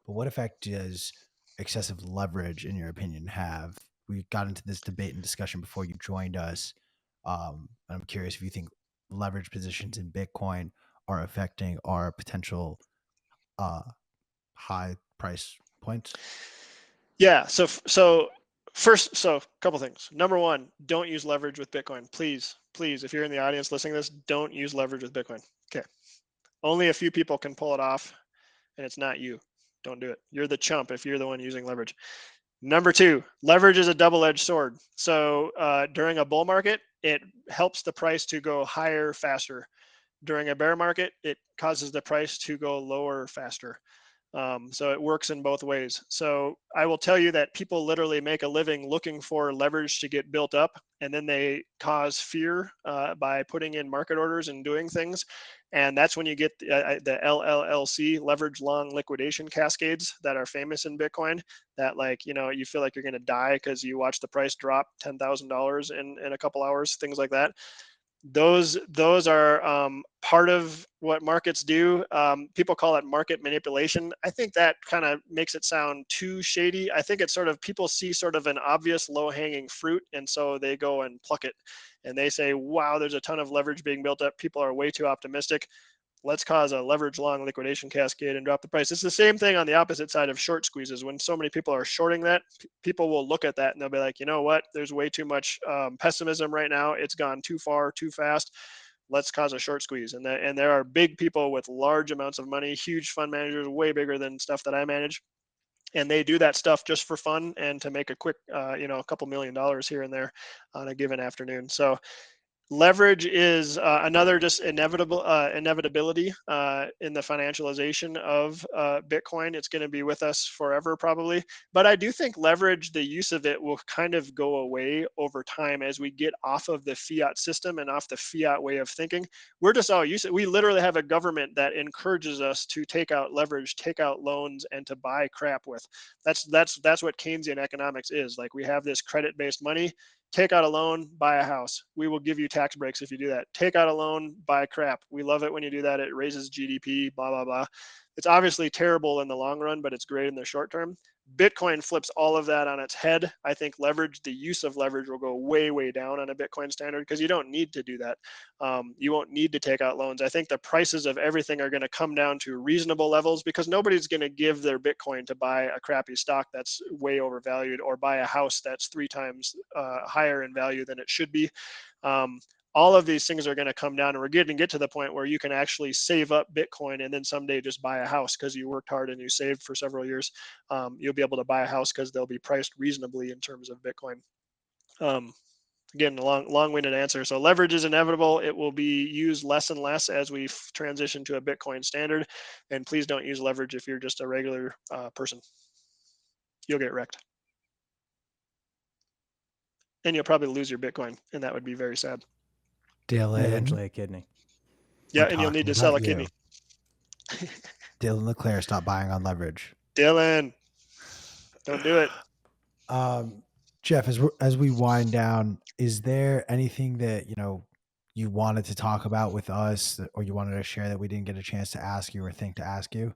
but what effect does excessive leverage, in your opinion, have? We got into this debate and discussion before you joined us. And I'm curious if you think leverage positions in Bitcoin are affecting our potential uh, high price points. Yeah. So a couple things. Number one, don't use leverage with Bitcoin. Please, please, if you're in the audience listening to this, don't use leverage with Bitcoin. Okay. Only a few people can pull it off, and it's not you. Don't do it. You're the chump if you're the one using leverage. Number two, leverage is a double-edged sword. So during a bull market, it helps the price to go higher faster. During a bear market, it causes the price to go lower faster. So it works in both ways. So I will tell you that people literally make a living looking for leverage to get built up, and then they cause fear by putting in market orders and doing things. And that's when you get the LLLC, leverage long liquidation cascades, that are famous in Bitcoin. That, like, you feel like you're going to die because you watch the price drop $10,000 in a couple hours, things like that. Those are part of what markets do. People call it market manipulation. I think that kind of makes it sound too shady. I think it's sort of, people see sort of an obvious low-hanging fruit, and so they go and pluck it, and they say, wow, there's a ton of leverage being built up, people are way too optimistic, let's cause a leverage long liquidation cascade and drop the price. It's the same thing on the opposite side of short squeezes. When so many people are shorting that, people will look at that and they'll be like, you know what, there's way too much pessimism right now, it's gone too far too fast, let's cause a short squeeze. And there are big people with large amounts of money, huge fund managers, way bigger than stuff that I manage, and they do that stuff just for fun and to make a quick a couple $1,000,000 here and there on a given afternoon. So leverage is another just inevitability in the financialization of Bitcoin. It's going to be with us forever, probably. But I do think leverage, the use of it, will kind of go away over time as we get off of the fiat system and off the fiat way of thinking. We're just all used to it. We literally have a government that encourages us to take out leverage, take out loans, and to buy crap with. That's what Keynesian economics is. Like, we have this credit-based money. Take out a loan, buy a house. We will give you tax breaks if you do that. Take out a loan, buy crap. We love it when you do that. It raises GDP, blah, blah, blah. It's obviously terrible in the long run, but it's great in the short term. Bitcoin flips all of that on its head. I think leverage, the use of leverage, will go way, way down on a Bitcoin standard because you don't need to do that. You won't need to take out loans. I think the prices of everything are going to come down to reasonable levels because nobody's going to give their Bitcoin to buy a crappy stock that's way overvalued, or buy a house that's 3 times higher in value than it should be. All of these things are going to come down, and we're getting to the point where you can actually save up Bitcoin and then someday just buy a house because you worked hard and you saved for several years. You'll be able to buy a house because they'll be priced reasonably in terms of Bitcoin. Again, a long-winded answer. So leverage is inevitable. It will be used less and less as we transition to a Bitcoin standard. And please don't use leverage if you're just a regular person. You'll get wrecked. And you'll probably lose your Bitcoin, and that would be very sad. Dylan, Eventually a kidney. Yeah, and you'll need to sell a kidney. Dylan LeClaire, stop buying on leverage. Dylan, don't do it. Jeff, as we wind down, is there anything that you wanted to talk about with us, or you wanted to share that we didn't get a chance to ask you or think to ask you?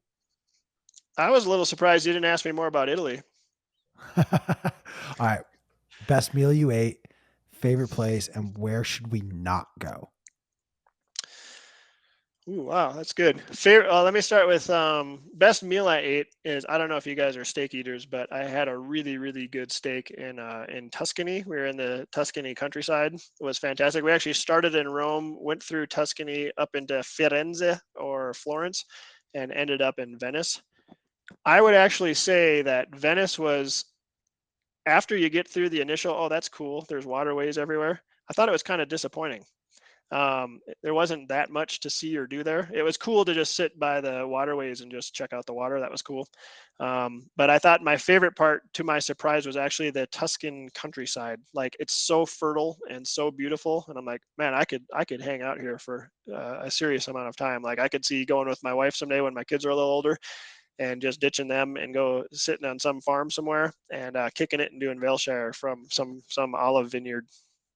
I was a little surprised you didn't ask me more about Italy. All right. Best meal you ate, favorite place, and where should we not go? Ooh, wow, that's good. Let me start with best meal I ate is, I don't know if you guys are steak eaters, but I had a really, really good steak in Tuscany. We were in the Tuscany countryside. It was fantastic. We actually started in Rome, went through Tuscany up into Firenze or Florence, and ended up in Venice. I would actually say that Venice was, after you get through the initial, oh, that's cool, there's waterways everywhere, I thought it was kind of disappointing. There wasn't that much to see or do there. It was cool to just sit by the waterways and just check out the water. That was cool. But I thought my favorite part, to my surprise, was actually the Tuscan countryside. Like, it's so fertile and so beautiful. And I'm like, man, I could hang out here for a serious amount of time. Like, I could see going with my wife someday when my kids are a little older and just ditching them and go sitting on some farm somewhere and kicking it and doing Vailshire from some olive vineyard.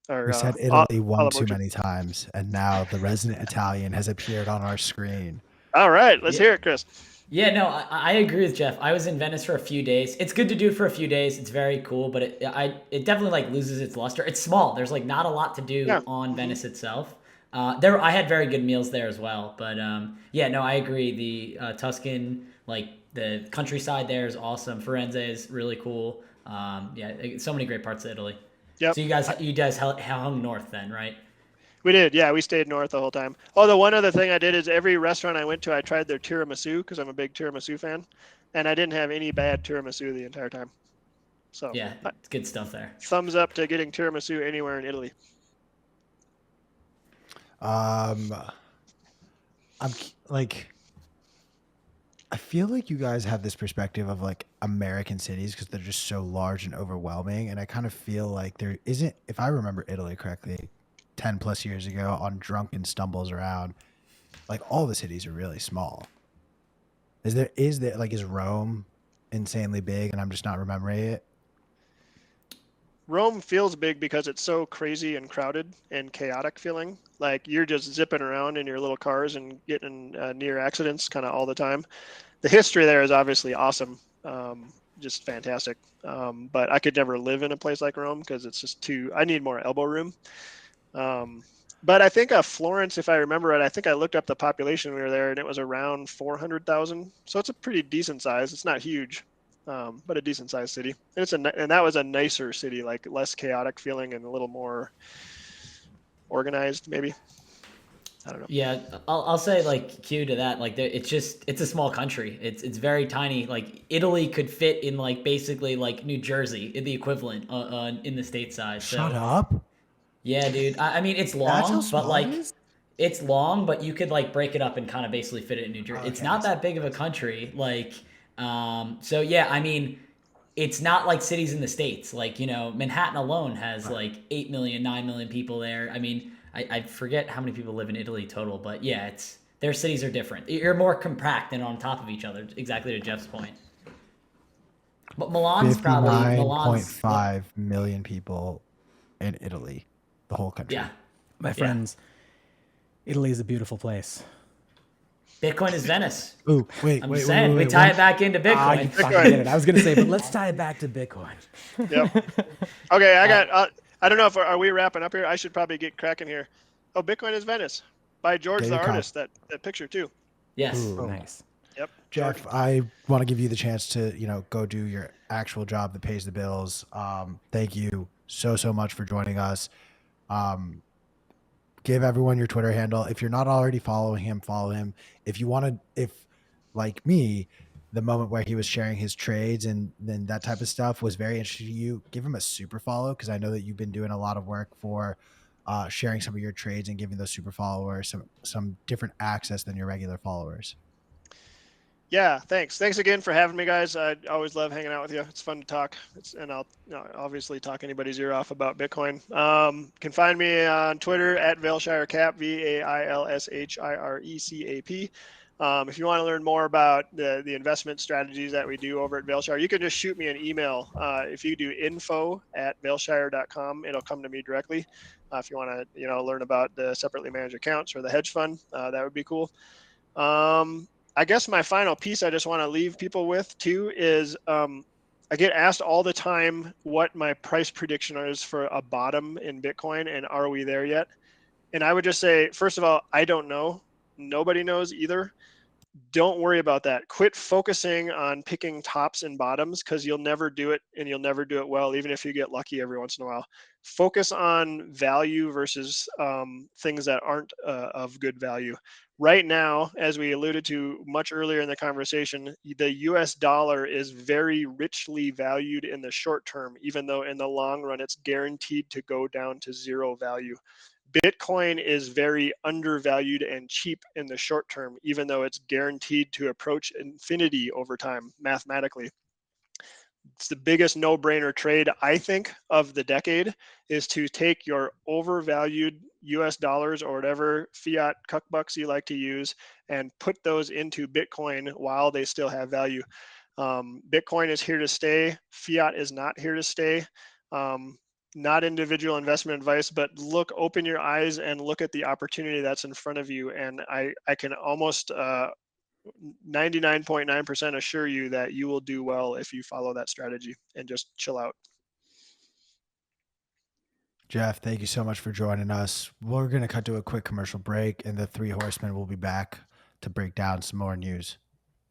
We said Italy one too many times, and now the resident Italian has appeared on our screen. All right, let's hear it, Chris. Yeah, no, I agree with Jeff. I was in Venice for a few days. It's good to do for a few days. It's very cool, but it definitely like loses its luster. It's small. There's like not a lot to Yeah. do on Hmm. Venice itself. There I had very good meals there as well. But yeah, no, I agree. The Tuscan, like the countryside there is awesome. Firenze is really cool. Yeah, so many great parts of Italy. Yep. So you guys hung north then, right? We did. Yeah, we stayed north the whole time. Oh, the one other thing I did is every restaurant I went to, I tried their tiramisu because I'm a big tiramisu fan, and I didn't have any bad tiramisu the entire time. So, Yeah, it's good stuff there. thumbs up to getting tiramisu anywhere in Italy. Um, like, I feel like you guys have this perspective of like American cities because they're just so large and overwhelming. And I kind of feel like there isn't, if I remember Italy correctly, 10 plus years ago on Drunken Stumbles Around, like all the cities are really small. Is Rome insanely big and I'm just not remembering it? Rome feels big because it's so crazy and crowded and chaotic feeling. Like you're just zipping around in your little cars and getting near accidents kind of all the time. The history there is obviously awesome, just fantastic. But I could never live in a place like Rome because it's just too. I need more elbow room. Um, but I think Florence, if I remember it, I think I looked up the population when we were there, and it was around 400,000. So it's a pretty decent size. It's not huge, but a decent sized city. And that was a nicer city, like less chaotic feeling and a little more organized, maybe. I don't know. Yeah, I'll say like Q to that. Like it's a small country. It's very tiny. Like Italy could fit in like basically like New Jersey, the equivalent in the state size. Shut So up. yeah, dude. I mean it's That's how long, but small it like is? it's long, but you could like break it up and kind of basically fit it in New Jersey. It's Okay, I not see. that big of a country. Like so yeah, I mean it's not like cities in the states. Like Manhattan alone has Right. like 8 million, 9 million people there. I mean, I forget how many people live in Italy total, but yeah, it's their cities are different. You're more compact and on top of each other. Exactly to Jeff's point. But Milan's 59.5 million people in Italy, the whole yeah, country. My yeah. friends, Italy is a beautiful place. Bitcoin is Venice. Ooh, wait, I'm wait, just wait, wait, saying we wait. tie it back into Ah, you Bitcoin. fucking did it. I was going to say, but let's tie it back to Bitcoin. Yep. Okay, I got. I don't know if are we wrapping up here. I should probably get cracking here. Oh, Bitcoin is Venice by George Get the your cop. artist. That picture too. Yes. Ooh, Oh. nice. Yep. Jeff, George. I want to give you the chance to, go do your actual job that pays the bills. Thank you so much for joining us. Um, give everyone your Twitter handle. If you're not already following him, follow him. If you want to, if like me, the moment where he was sharing his trades and then that type of stuff was very interesting to you, give him a super follow because I know that you've been doing a lot of work for sharing some of your trades and giving those super followers some different access than your regular followers. Yeah, thanks. Thanks again for having me, guys. I always love hanging out with you. It's fun to talk. And I'll obviously talk anybody's ear off about Bitcoin. Can find me on Twitter at VailshireCap, VailshireCap. If you want to learn more about the investment strategies that we do over at Vailshire, you can just shoot me an email. If you do info@vailshire.com, it'll come to me directly. If you want to learn about the separately managed accounts or the hedge fund, that would be cool. I guess my final piece I just want to leave people with too is I get asked all the time what my price prediction is for a bottom in Bitcoin and are we there yet? And I would just say, first of all, I don't know. Nobody knows either. Don't worry about that. Quit focusing on picking tops and bottoms because you'll never do it and you'll never do it well, even if you get lucky every once in a while. Focus on value versus things that aren't of good value. Right now, as we alluded to much earlier in the conversation, the US dollar is very richly valued in the short term, even though in the long run it's guaranteed to go down to zero value. Bitcoin is very undervalued and cheap in the short term, even though it's guaranteed to approach infinity over time mathematically. It's the biggest no-brainer trade, I think, of the decade is to take your overvalued US dollars or whatever fiat cuck bucks you like to use and put those into Bitcoin while they still have value. Bitcoin is here to stay. Fiat is not here to stay. Not individual investment advice, but open your eyes and look at the opportunity that's in front of you. And I can almost 99.9% assure you that you will do well if you follow that strategy and just chill out. Jeff, thank you so much for joining us. We're going to cut to a quick commercial break, and the three horsemen will be back to break down some more news.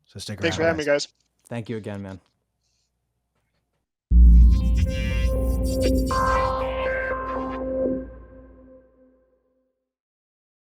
So stick around. Thanks for having me, guys. Thank you again, man.